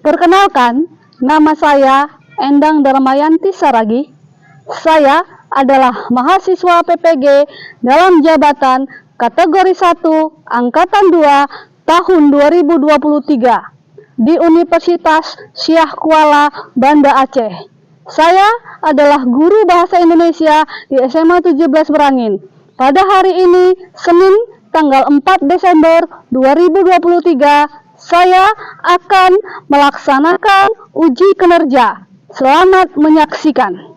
Perkenalkan, nama saya Endang Darmayanti Saragi. Saya adalah mahasiswa PPG dalam jabatan kategori 1 Angkatan 2 tahun 2023 di Universitas Syah Kuala, Banda Aceh. Saya adalah guru bahasa Indonesia di SMA 17 Berangin. Pada hari ini, Senin tanggal 4 Desember 2023, saya akan melaksanakan uji kinerja. Selamat menyaksikan.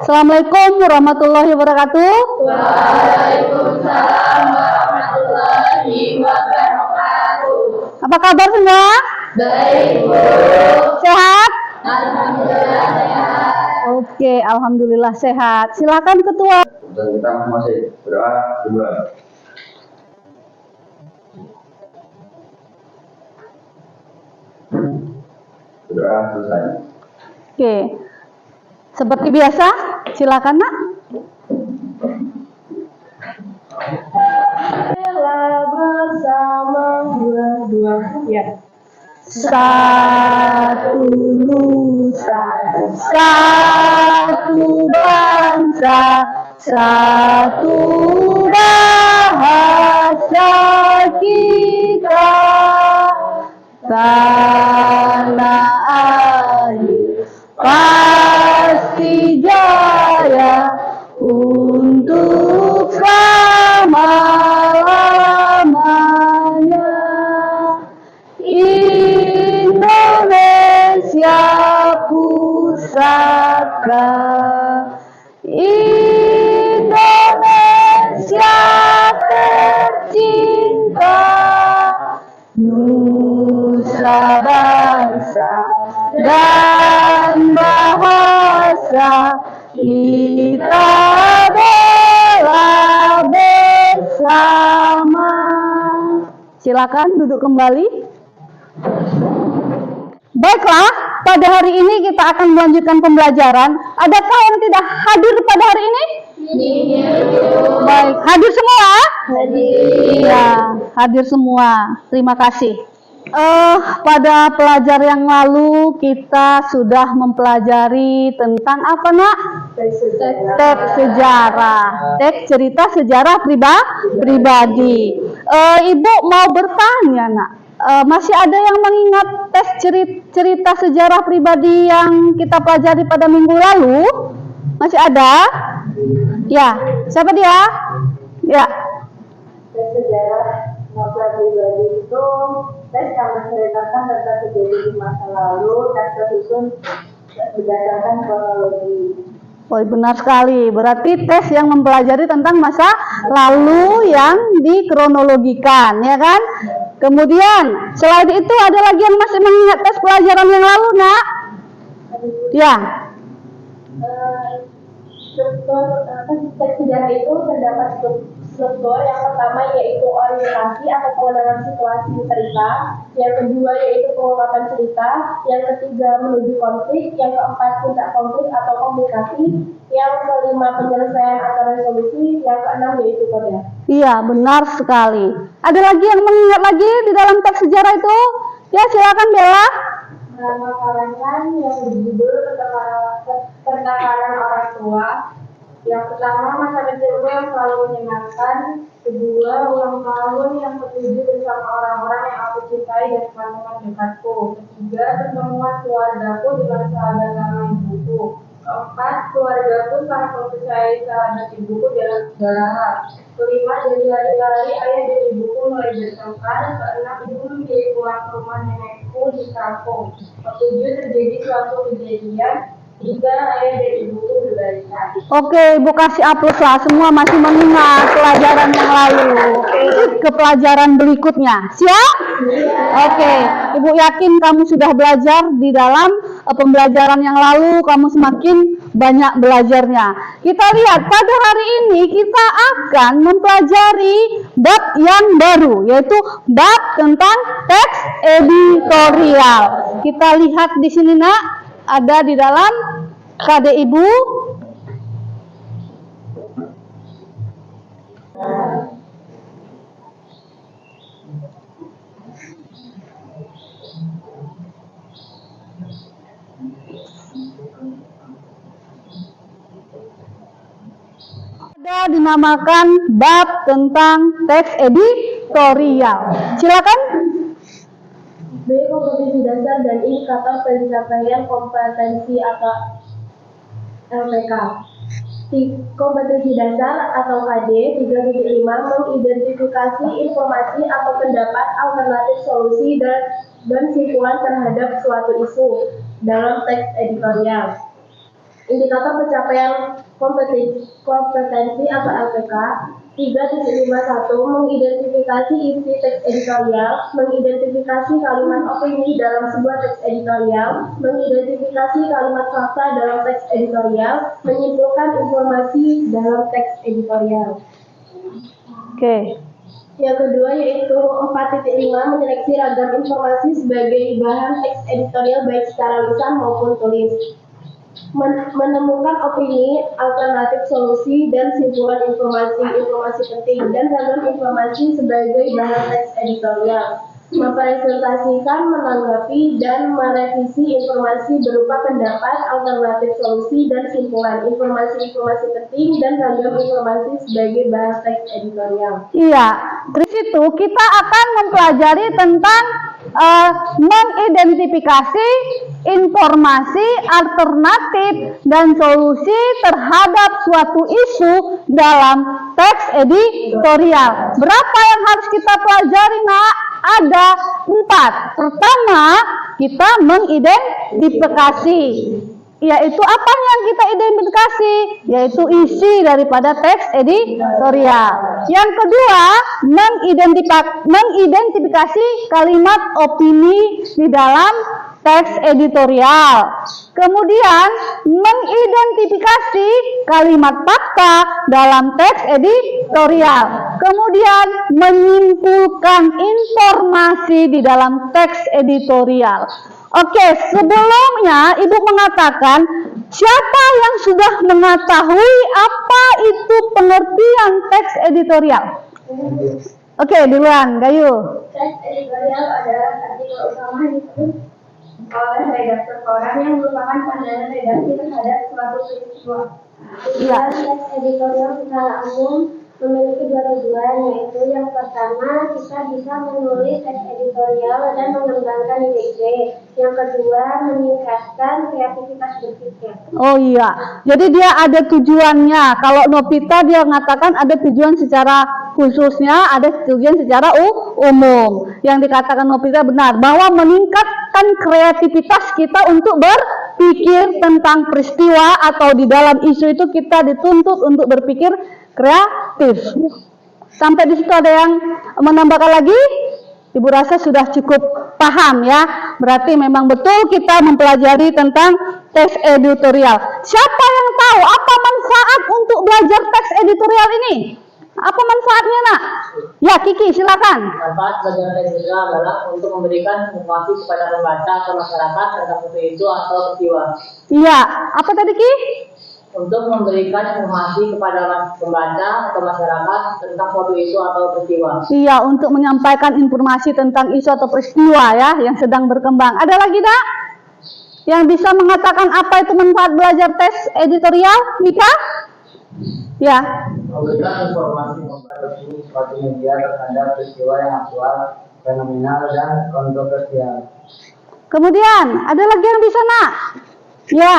Assalamualaikum warahmatullahi wabarakatuh. Waalaikumsalam warahmatullahi wabarakatuh. Apa kabar semua? Baik, Bu. Sehat? Alhamdulillah sehat. Oke, alhamdulillah sehat. Silakan ketua. Dan kita masih berdoa dua. Berdoa selesai. Oke. Seperti biasa, silakan Nak. Bersama dua ya. Satu nusa, satu bangsa, satu bahasa kita, tanah air pasti jaya untuk selama-lamanya. Indonesia pusaka, Indonesia tercinta, nusa bangsa dan bahasa kita bela bersama. Silakan duduk kembali. Baiklah, pada hari ini kita akan melanjutkan pembelajaran. Adakah yang tidak hadir pada hari ini? Baik, hadir semua? Iya, hadir semua. Terima kasih. Pada pelajaran yang lalu kita sudah mempelajari tentang apa, Nak? Teks sejarah, teks cerita sejarah pribadi. Ibu mau bertanya, Nak. Masih ada yang mengingat tes cerita sejarah pribadi yang kita pelajari pada minggu lalu? Masih ada? Ya, siapa dia? Ya. Tes sejarah pribadi itu tes yang menceritakan tentang kejadian di masa lalu dan tersusun berdasarkan kronologi. Oh, benar sekali. Berarti tes yang mempelajari tentang masa lalu yang dikronologikan, ya kan? Kemudian, selain itu ada lagi yang masih mengingat tes pelajaran yang lalu, Nak? Ya. Struktur tes sejarah itu terdapat struktur. Yang pertama yaitu orientasi atau pengenalan situasi cerita, yang kedua yaitu pengungkapan cerita, yang ketiga menuju konflik, yang keempat puncak konflik atau komunikasi, yang kelima penyelesaian atau resolusi, yang keenam yaitu kode. Iya, benar sekali. Ada lagi yang mengingat lagi di dalam teks sejarah itu? Ya, silakan Bella. Makanan yang berjudul Pertakaran Orang Tua. Yang pertama, masa kecilku yang selalu menyenangkan. Kedua, ulang tahun yang ketujuh bersama orang-orang yang aku cintai dan teman-teman dekatku. Ketiga, pertemuan keluargaku dengan sahabat lama ibuku. Keempat, keluargaku sangat mempercayai sahabat ibuku dalam segala hal. Kelima, dari hari-hari ayah dan ibuku mulai bertengkar. Keenam, ibu menjadi pulang ke rumah nenekku di kampung. Ketujuh, terjadi suatu kejadian. Tiga, ayah dan ibuku berbaikan. Oke, Ibu kasih aplaus lah. Semua masih mengingat pelajaran yang lalu. Ke pelajaran berikutnya. Siap? Oke, Ibu yakin kamu sudah belajar di dalam pembelajaran yang lalu. Kamu semakin banyak belajarnya. Kita lihat pada hari ini kita akan mempelajari bab yang baru, yaitu bab tentang teks editorial. Kita lihat di sini, Nak, ada di dalam KD Ibu. Ada dinamakan bab tentang teks editorial. Silakan. B. Kompetensi dasar dan indikator pencapaian kompetensi atau LPK. Kompetensi dasar atau KD 3.5 mengidentifikasi informasi atau pendapat alternatif solusi dan simpulan terhadap suatu isu dalam teks editorial. Indikator pencapaian kompetensi atau LPK 3.51 mengidentifikasi isi teks editorial, mengidentifikasi kalimat opini dalam sebuah teks editorial, mengidentifikasi kalimat fakta dalam teks editorial, menyimpulkan informasi dalam teks editorial. Oke. Yang kedua yaitu 4.5 menyeleksi ragam informasi sebagai bahan teks editorial baik secara lisan maupun tulis. Menemukan opini, alternatif solusi, dan simpulan informasi penting dan ragam informasi sebagai bahan teks editorial. Mempresentasikan, menanggapi, dan merevisi informasi berupa pendapat, alternatif solusi, dan simpulan informasi penting dan ragam informasi sebagai bahan teks editorial. Iya, di situ kita akan mempelajari tentang mengidentifikasi informasi alternatif dan solusi terhadap suatu isu dalam teks editorial. Berapa yang harus kita pelajari, Nak? Ada 4. Pertama, kita mengidentifikasi. Yaitu apa yang kita identifikasi? Yaitu isi daripada teks editorial. Yang kedua, mengidentifikasi kalimat opini di dalam teks editorial. Kemudian, mengidentifikasi kalimat fakta dalam teks editorial. Kemudian, menyimpulkan informasi di dalam teks editorial. Oke, sebelumnya Ibu mengatakan siapa yang sudah mengetahui apa itu pengertian teks editorial? Oke, duluan, Gayu. Teks editorial adalah artikel utama ditulis oleh redaktur koran yang merupakan pandangan redaksi terhadap suatu peristiwa. Tujuan teks editorial secara umum memiliki 2 tujuan, yaitu yang pertama kita bisa menulis teks editorial dan mengembangkan ide-ide. Yang kedua meningkatkan kreativitas berpikir. Oh iya, jadi dia ada tujuannya. Kalau Novita dia mengatakan ada tujuan secara khususnya, ada tujuan secara umum. Yang dikatakan Novita benar, bahwa meningkatkan kreativitas kita untuk berpikir tentang peristiwa atau di dalam isu itu kita dituntut untuk berpikir kreatif. Sampai di situ ada yang menambahkan lagi? Ibu rasa sudah cukup paham ya. Berarti memang betul kita mempelajari tentang teks editorial. Siapa yang tahu apa manfaat untuk belajar teks editorial ini? Apa manfaatnya, Nak? Ya, Kiki, silakan. Manfaat belajar teks editorial adalah untuk memberikan informasi kepada pembaca atau masyarakat tentang suatu isu atau peristiwa. Iya, apa tadi, Ki? Untuk memberikan informasi kepada pembaca atau masyarakat tentang suatu isu atau peristiwa. Iya, untuk menyampaikan informasi tentang isu atau peristiwa ya yang sedang berkembang. Ada lagi, Nak? Yang bisa mengatakan apa itu manfaat belajar teks editorial? Mika? Ya. Memberikan informasi kepada suatu media terhadap peristiwa yang aktual, fenomenal, dan kontroversial. Kemudian, ada lagi yang bisa, Nak? Ya.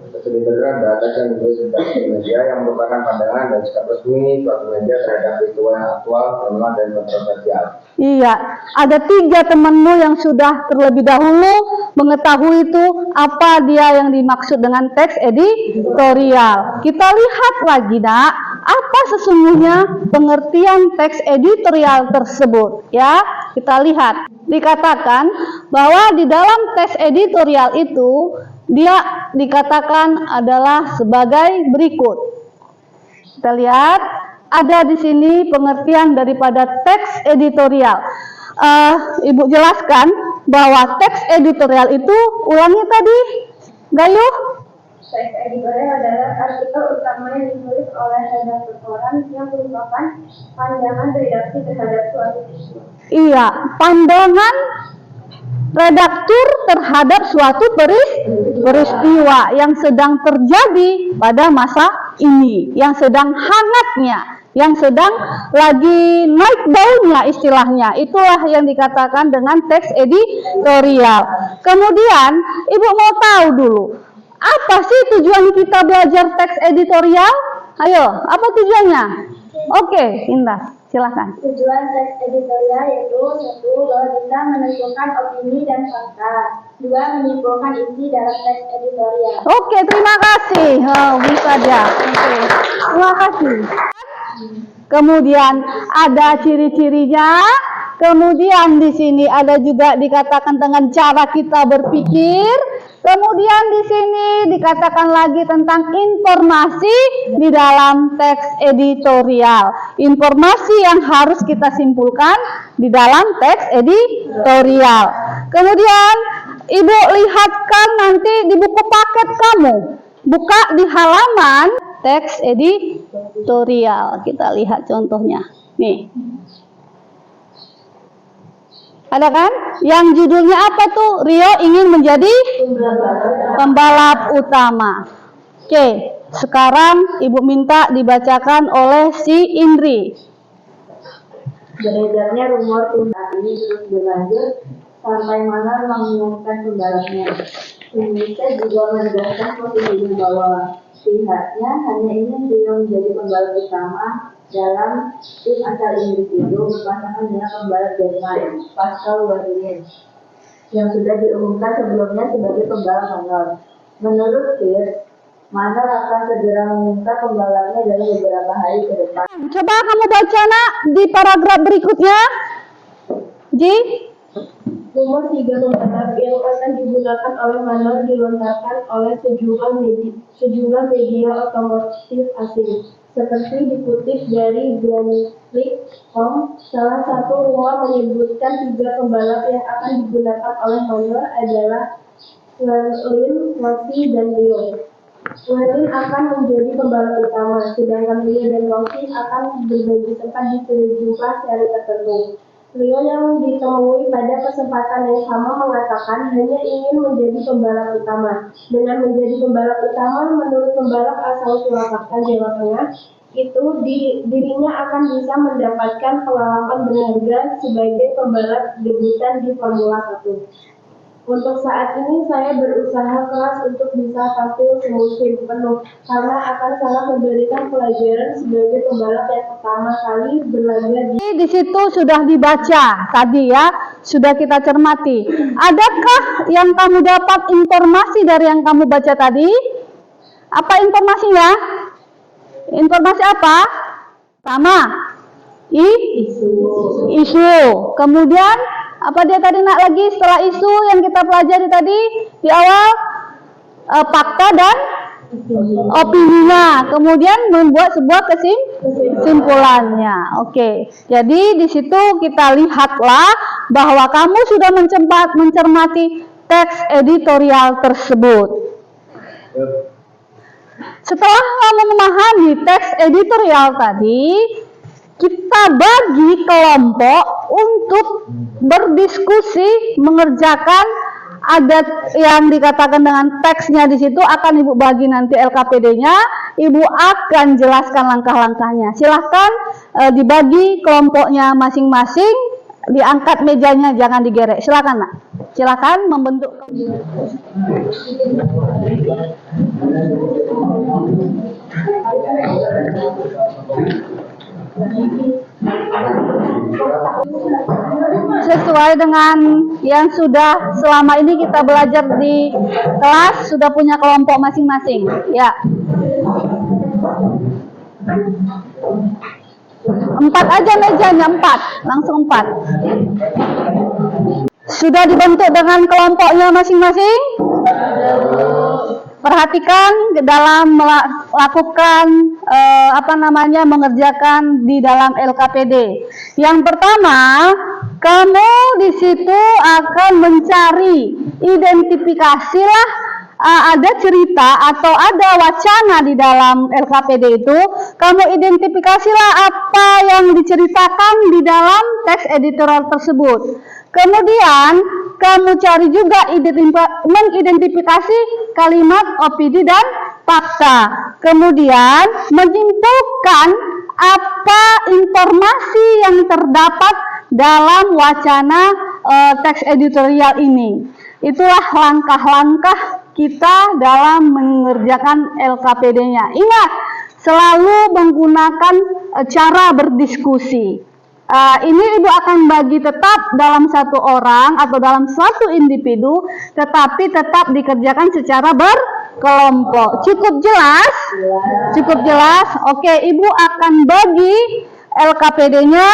Teks editorial adalah teks yang ditulis di media yang merupakan pandangan dan sikap resmi suatu media terhadap peristiwa yang aktual, fenomenal, dan kontroversial. Iya, ada 3 temanmu yang sudah terlebih dahulu mengetahui itu apa dia yang dimaksud dengan teks editorial. Kita lihat lagi, Nak, apa sesungguhnya pengertian teks editorial tersebut. Ya, kita lihat. Dikatakan bahwa di dalam teks editorial itu dia dikatakan adalah sebagai berikut. Kita lihat, ada di sini pengertian daripada teks editorial. Ibu jelaskan bahwa teks editorial itu, ulangi tadi, Gayu. Teks editorial adalah artikel utama yang ditulis oleh redaktur koran yang merupakan pandangan redaksi terhadap suatu isu. Iya, pandangan redaktur terhadap suatu peristiwa yang sedang terjadi pada masa ini, yang sedang hangatnya, yang sedang lagi naik daunnya istilahnya. Itulah yang dikatakan dengan teks editorial. Kemudian, Ibu mau tahu dulu, apa sih tujuan kita belajar teks editorial? Ayo, apa tujuannya? Oke, Indah, silakan. Tujuan teks editorial yaitu 1. Bahwa bisa menentukan opini dan fakta. 2. Menyimpulkan isi dalam teks editorial. Oke, terima kasih. Oh, bisa aja. Oke, terima kasih. Kemudian ada ciri-cirinya. Kemudian di sini ada juga dikatakan dengan cara kita berpikir. Kemudian di sini dikatakan lagi tentang informasi di dalam teks editorial. Informasi yang harus kita simpulkan di dalam teks editorial. Kemudian Ibu lihatkan nanti di buku paket kamu. Buka di halaman teks editorial. Kita lihat contohnya. Nih. Ada kan? Yang judulnya apa tuh? Rio ingin menjadi pembalap utama. Oke, sekarang Ibu minta dibacakan oleh si Indri. Beredarnya rumor tentang ini terus berlanjut sampai mana mengumumkan pembalapnya. Indonesia juga menegaskan posisinya bahwa pihaknya hanya ingin Rio menjadi pembalap utama dalam tim asal Inggris itu berpasangan dengan pembalap Jerman, Pascal Wehrlein, yang sudah diumumkan sebelumnya sebagai pembalap honor. Menurut Pierce, Manor akan segera mengumumkan pembalapnya dalam beberapa hari ke depan. Coba kamu baca nak di paragraf berikutnya. Ji? Rumor 3 pembalap yang akan digunakan oleh Manor dilontarkan oleh sejumlah media otomotif asing. Seperti dikutip dari Grandprix.com, salah satu rumor menyebutkan 3 pembalap yang akan digunakan oleh Manor adalah Wehrlein, Rossi, dan Rio. Wehrlein akan menjadi pembalap utama, sedangkan Rio dan Rossi akan berbagi tempat di sejumlah seri tertentu. Rio yang ditemui pada kesempatan yang sama mengatakan hanya ingin menjadi pembalap utama. Dengan menjadi pembalap utama, menurut pembalap asal Surakarta, Jawa Tengah, itu dirinya akan bisa mendapatkan pengalaman berharga sebagai pembalap debutan di Formula 1. Untuk saat ini saya berusaha keras untuk bisa tampil semusim penuh karena akan sangat memberikan pelajaran sebagai pembalap yang pertama kali berlaga Di situ sudah dibaca tadi ya, sudah kita cermati. Adakah yang kamu dapat informasi dari yang kamu baca tadi? Apa informasinya? Informasi apa? Sama. Isu. Kemudian apa dia tadi nak lagi setelah isu yang kita pelajari tadi di awal? Fakta dan opininya. Kemudian membuat sebuah kesimpulannya. Oke. Jadi di situ kita lihatlah bahwa kamu sudah mencermati teks editorial tersebut. Setelah kamu memahami teks editorial tadi, kita bagi kelompok untuk berdiskusi mengerjakan ada yang dikatakan dengan teksnya di situ akan Ibu bagi nanti LKPD-nya, Ibu akan jelaskan langkah-langkahnya. Silahkan dibagi kelompoknya masing-masing, diangkat mejanya jangan digerek. Silakan nak. Silakan membentuk. Sesuai dengan yang sudah selama ini kita belajar di kelas, sudah punya kelompok masing-masing. Ya. 4 aja mejanya, 4. Langsung 4. Sudah dibentuk dengan kelompoknya masing-masing? Perhatikan dalam melakukan mengerjakan di dalam LKPD. Yang pertama, kamu di situ akan mencari, identifikasilah ada cerita atau ada wacana di dalam LKPD itu, kamu identifikasilah apa yang diceritakan di dalam teks editorial tersebut. Kemudian kamu cari juga mengidentifikasi kalimat opini dan fakta. Kemudian menyimpulkan apa informasi yang terdapat dalam wacana teks editorial ini. Itulah langkah-langkah kita dalam mengerjakan LKPD-nya. Ingat, selalu menggunakan cara berdiskusi. Ini Ibu akan bagi tetap dalam satu orang atau dalam suatu individu, tetapi tetap dikerjakan secara berkelompok. Cukup jelas? Cukup jelas? Oke, Ibu akan bagi LKPD-nya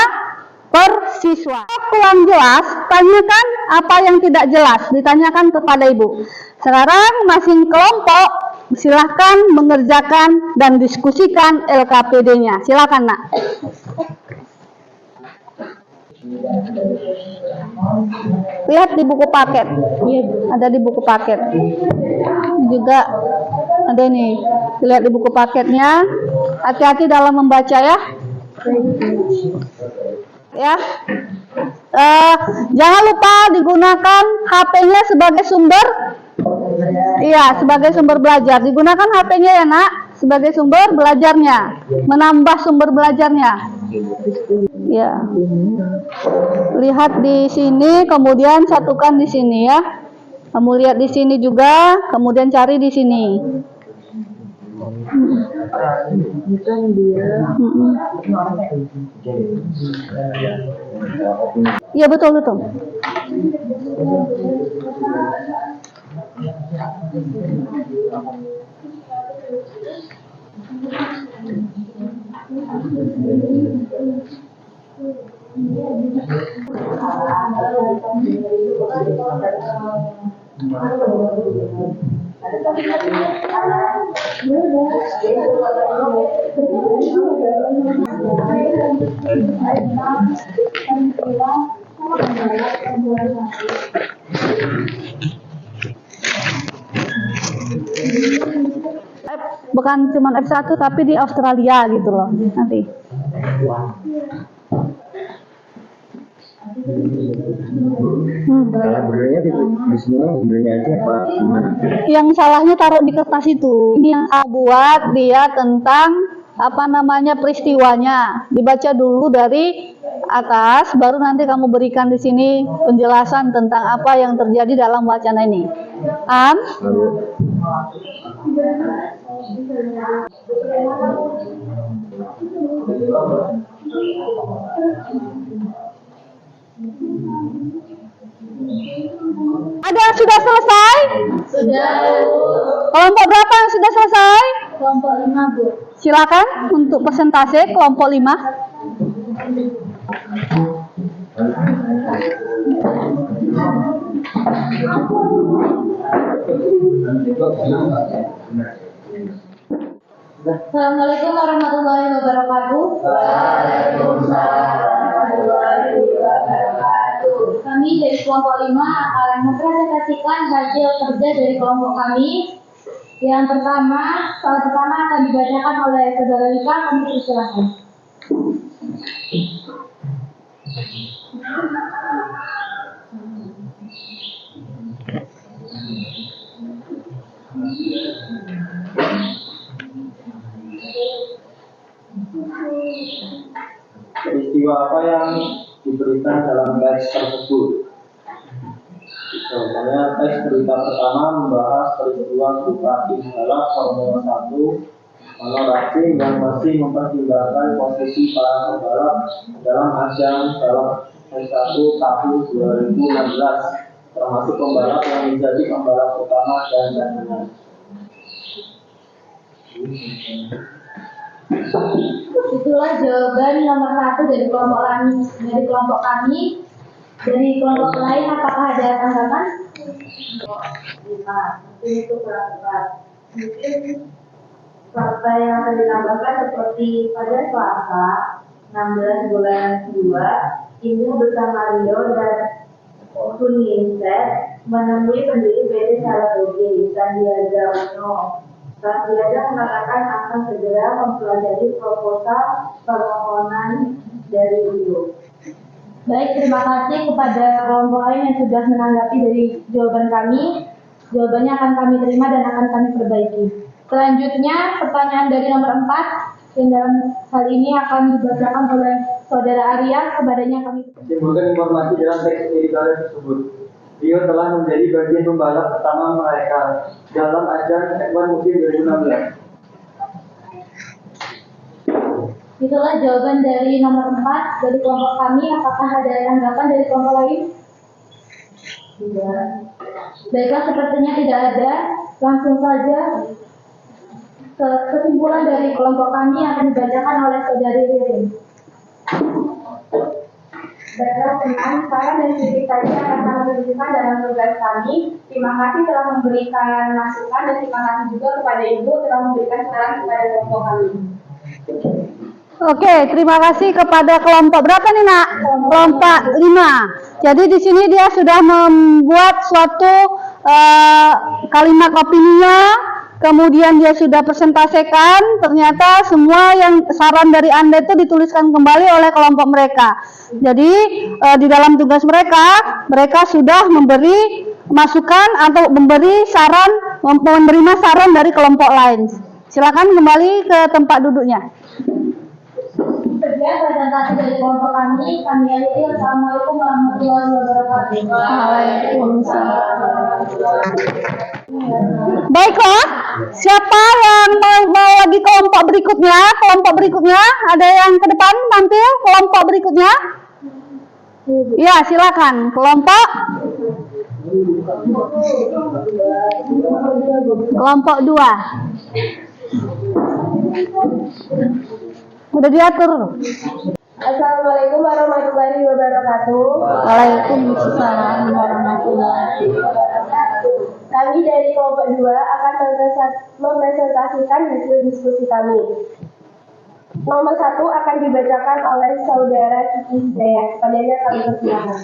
per siswa. Kurang jelas, tanyakan apa yang tidak jelas, ditanyakan kepada Ibu. Sekarang masing kelompok silahkan mengerjakan dan diskusikan LKPD-nya. Silakan, Nak. Lihat di buku paket. Ada di buku paket. Juga ada ini. Lihat di buku paketnya. Hati-hati dalam membaca ya. Ya. Jangan lupa digunakan HP-nya sebagai sumber. Iya, sebagai sumber belajar. Digunakan HP-nya ya, Nak, sebagai sumber belajarnya. Menambah sumber belajarnya. Ya. Lihat di sini, kemudian satukan di sini ya. Kamu lihat di sini juga, kemudian cari di sini. Iya, betul. Bukan cuma F1 tapi di Australia gitu loh nanti. Salah benernya di semua benernya aja apa gimana? Yang salahnya taruh di kertas itu. Ini yang saya buat dia tentang apa namanya peristiwanya. Dibaca dulu dari atas, baru nanti kamu berikan di sini penjelasan tentang apa yang terjadi dalam wacana ini. Ada yang sudah selesai? Sudah. Kelompok berapa yang sudah selesai? Kelompok 5, Bu. Silakan untuk persentase kelompok 5. Assalamualaikum warahmatullahi wabarakatuh. Waalaikumsalam warahmatullahi wabarakatuh. Kami dari kelompok 5 akan mempresentasikan hasil kerja dari kelompok kami. Yang pertama, soal pertama akan dibacakan oleh Saudara Lika. Kami persilakan. Peristiwa apa yang diberikan dalam teks tersebut? Contohnya teks berita pertama membahas peristiwa berupa Imhalak Formula 1 mana Racing yang masih mempertimbangkan posisi para pembalap dalam ajang balap F1 tahun 2016 termasuk pembalap yang menjadi pembalap utama dan cadangan. Itulah jawaban nomor 1 dari kelompok kami. Dari kelompok lain, apakah ada tanggapan? Itu berapa? Mungkin fakta yang akan ditambahkan seperti pada Selasa 16 bulan 2, Ibu bersama Rio dan Kuninset menemui pendiri PT Salahuddin Sandiaga Uno. Sandiaga mengatakan akan segera mempelajari proposal permohonan dari beliau. Baik, terima kasih kepada kelompok lain yang sudah menanggapi dari jawaban kami. Jawabannya akan kami terima dan akan kami perbaiki. Selanjutnya, pertanyaan dari nomor 4 yang dalam hal ini akan dibacakan oleh Saudara Arya. Kepadanya kami Simpulkan informasi dalam teks editorial tersebut. Rio telah menjadi bagian pembalap pertama mereka dalam ajang F1 musim 2016. Itulah jawaban dari nomor 4 dari kelompok kami. Apakah ada tanggapan dari kelompok lain? Tidak. Baiklah, sepertinya tidak ada. Langsung saja kesimpulan dari kelompok kami akan dibacakan oleh Saudari Ririn. Baiklah, teman, saran dan kritik tadi akan kami tunjukkan dalam tugas kami. Terima kasih telah memberikan masukan dan terima kasih juga kepada Ibu telah memberikan saran kepada kelompok kami. Oke, terima kasih kepada kelompok berapa nih, Nak? Kelompok 5. Jadi di sini dia sudah membuat suatu kalimat opininya, kemudian dia sudah presentasikan, ternyata semua yang saran dari Anda itu dituliskan kembali oleh kelompok mereka. Jadi di dalam tugas mereka sudah memberi masukan atau memberi saran, menerima saran dari kelompok lain. Silakan kembali ke tempat duduknya. Sekian presentasi dari kelompok kami. Kami akhiri. Assalamualaikum warahmatullahi wabarakatuh. Waalaikumsalam. Baiklah, siapa yang mau lagi kelompok berikutnya? Kelompok berikutnya, ada yang ke depan tampil kelompok berikutnya? Ya, silakan. Kelompok 2. Udah diatur. Assalamualaikum warahmatullahi wabarakatuh. Waalaikumsalam warahmatullahi wabarakatuh. Kami dari kelompok 2 akan mempresentasikan hasil diskusi kami. Nomor 1 akan dibacakan oleh Saudara Kiki Hidayat. Kepadanya kami persilakan.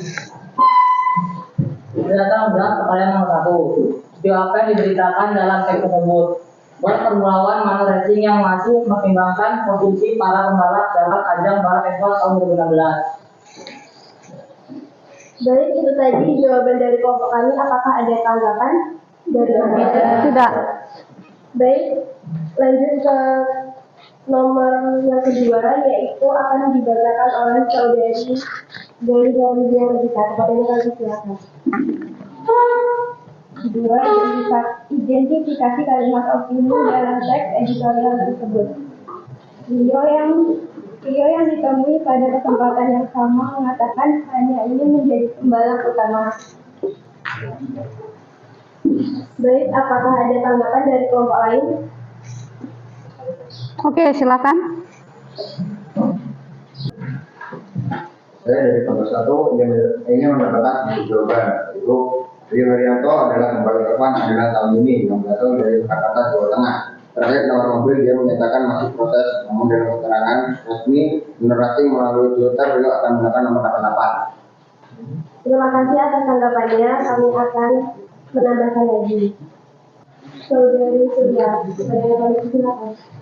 Datang berat pertanyaan nomor 1. Video apa yang diberitakan dalam teks tersebut? Buat permulawan Manor Racing yang masih mempertimbangkan posisi para pembalap dalam ajang balap F1 tahun 2016. Baik, itu tadi jawaban dari kelompok kami. Apakah ada tanggapan dari Anda? Tidak. Baik, lanjut ke nomor yang kedua, yaitu akan dibacakan oleh Saudari dari Biologika. Kepadanya kami silakan. Kedua, identifikasi kalimat opini dalam teks editorial tersebut. Beliau yang ditemui pada kesempatan yang sama mengatakan hanya ingin menjadi pembalap utama. Baik, apakah ada tanggapan dari kelompok lain? Oke, silakan. Saya dari kelompok 1 ingin mendapatkan jawaban. Itu Rio Haryanto adalah pembalap F1 adalah tahun ini yang berasal dari Jakarta, Jawa Tengah. Terkait nomor mobil, dia menyatakan masih proses, namun dalam keterangan resmi Manor Racing melalui Twitter, beliau akan menggunakan nomor 88. Terima kasih atas tanggapannya. Kami akan menambahkan lagi. Saudari Surya, silakan. Terima kasih.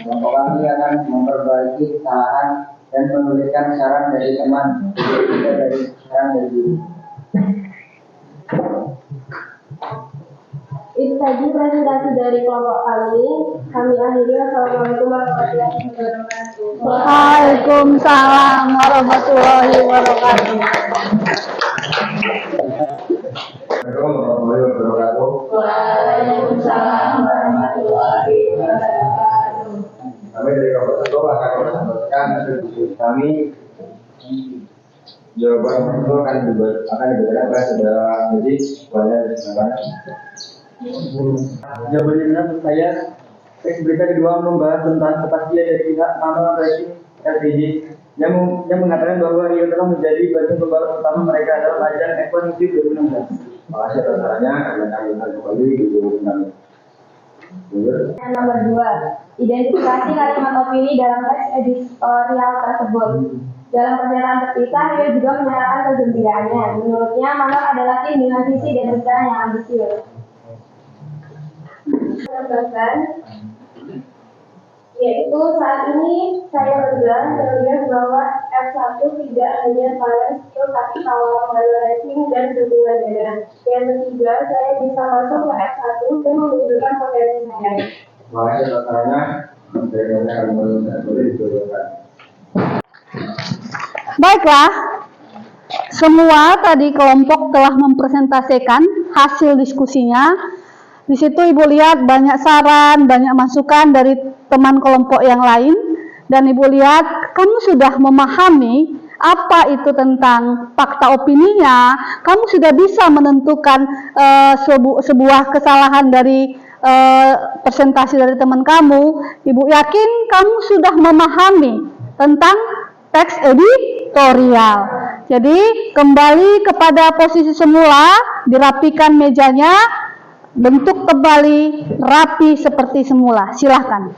Kelompok kami akan memperbaiki kesalahan dan menuliskan saran dari teman, juga dari saran dari diri. Itu tadi presentasi dari kelompok kami. Kami akhiri. Assalamualaikum warahmatullahi wabarakatuh. Waalaikumsalam warahmatullahi wabarakatuh. Assalamualaikum warahmatullahi wabarakatuh. Waalaikumsalam warahmatullahi wabarakatuh. Kami dari kelompok 1 akan menyampaikan hasil diskusi kami. Jawaban itu akan dibacakan oleh Saudara Haji. Semuanya silakan. Jawabannya benar menurut saya. Teks berita kedua membahas tentang kepastian dari pihak Manor Racing Ltd yang mengatakan bahwa Rio telah menjadi bagian pembalap pertama mereka dalam ajang F1 musim 2016. Terima kasih atas sarannya. Kami akan kembali di video kami. Nomor 2, identifikasi kalimat opini dalam teks editorial tersebut. Dalam pernyataan terpisah, ia juga menyatakan kegembiraannya. Menurutnya, Manor adalah tim dengan visi dan rencana yang ambisius. Penegasan, yaitu saat ini saya berdua melihat bahwa F1 tidak hanya pada skill tapi power racing dan dukungan dana. Yang ketiga, saya bisa masuk ke F1 dan menunjukkan potensi saya. Makanya caranya dari akan boleh diturunkan. Baiklah, semua tadi kelompok telah mempresentasikan hasil diskusinya. Di situ Ibu lihat banyak saran, banyak masukan dari teman kelompok yang lain, dan Ibu lihat kamu sudah memahami apa itu tentang fakta opininya. Kamu sudah bisa menentukan sebuah kesalahan dari presentasi dari teman kamu. Ibu yakin kamu sudah memahami tentang teks editorial. Jadi kembali kepada posisi semula, dirapikan mejanya, bentuk kembali rapi seperti semula. Silahkan.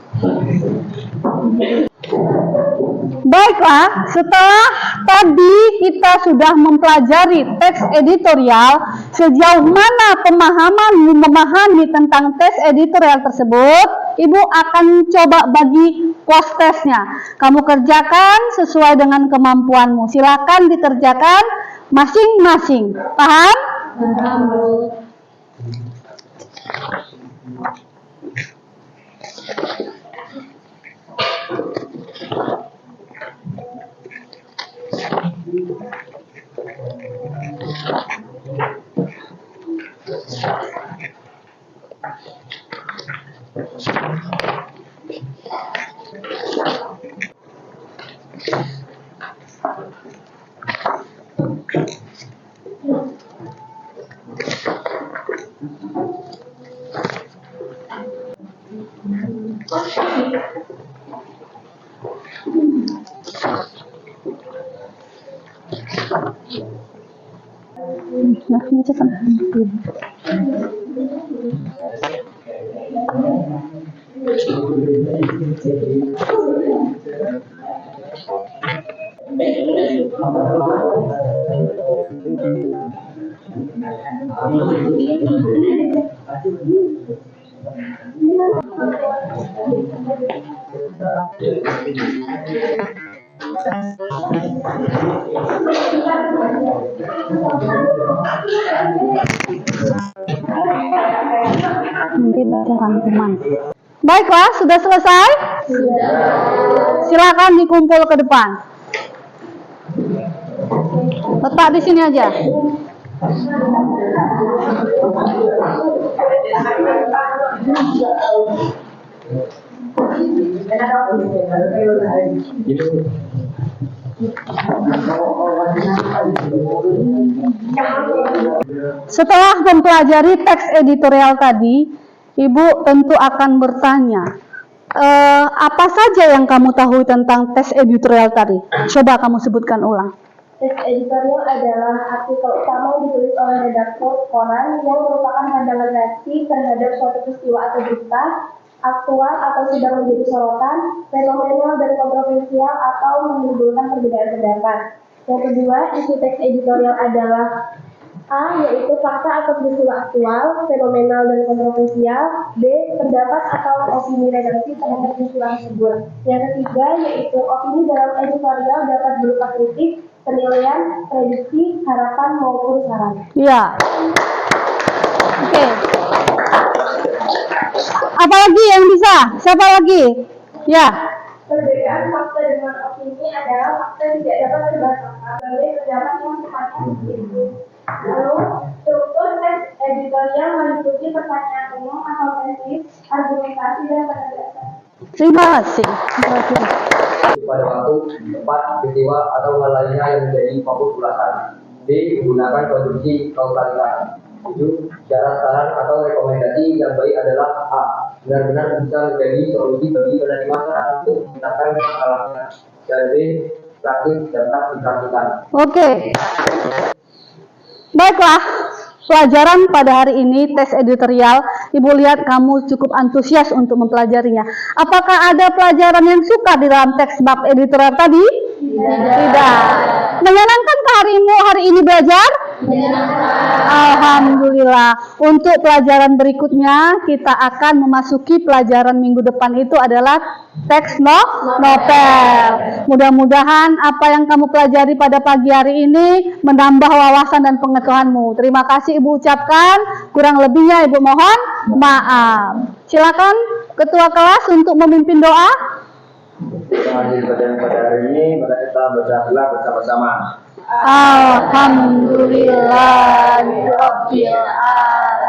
Baiklah, setelah tadi kita sudah mempelajari teks editorial, sejauh mana pemahaman memahami tentang teks editorial tersebut, Ibu akan coba bagi post testnya. Kamu kerjakan sesuai dengan kemampuanmu. Silakan dikerjakan masing-masing. Paham? Paham, Bu. Baiklah, sudah selesai? Silakan dikumpul ke depan. Letak di sini aja. Setelah mempelajari teks editorial tadi, Ibu tentu akan bertanya, apa saja yang kamu tahu tentang teks editorial tadi? Coba kamu sebutkan ulang. Teks editorial adalah artikel utama yang ditulis oleh redaktur koran yang merupakan pandangan redaksi terhadap suatu peristiwa atau berita, aktual atau sedang menjadi sorotan, fenomenal dan kontroversial atau menimbulkan perbedaan pendapat. Yang kedua, isi teks editorial adalah A, yaitu fakta atau peristiwa aktual, fenomenal dan kontroversial. B, pendapat atau opini redaksi terhadap peristiwa tersebut. Yang ketiga, yaitu opini dalam editorial dapat berupa kritik, penilaian, prediksi, harapan maupun saran. Ya. Oke. Apalagi yang bisa? Siapa lagi? Ya. Perbedaan fakta dengan opini adalah fakta tidak dapat terbantahkan sebagai pendapat yang sifatnya subjektif. Lalu, struktur teks editorial meliputi pertanyaan umum atau tesis, argumentasi, dan penegasan. Terima kasih. Pada waktu, tempat, peristiwa, atau hal lainnya yang menjadi fokus ulasan. D. Menggunakan konstruksi kausalitas. 7. Syarat saran atau rekomendasi yang baik adalah A. Benar-benar bisa menjadi solusi bagi penerima saran untuk meningkatkan kesalahan. Dan B. Praktis dapat dipraktikkan. Oke. Baiklah, pelajaran pada hari ini teks editorial, Ibu lihat kamu cukup antusias untuk mempelajarinya. Apakah ada pelajaran yang suka di dalam teks bab editorial tadi? Tidak. Menyenangkankah harimu hari ini belajar? Alhamdulillah. Untuk pelajaran berikutnya kita akan memasuki pelajaran minggu depan, itu adalah teks novel. Mudah-mudahan apa yang kamu pelajari pada pagi hari ini menambah wawasan dan pengetahuanmu. Terima kasih Ibu ucapkan, kurang lebihnya Ibu mohon maaf. Silakan Ketua kelas untuk memimpin doa. Mengakhiri pelajaran pada hari ini, maka kita baca doa bersama-sama. Alhamdulillahirabbil alamin.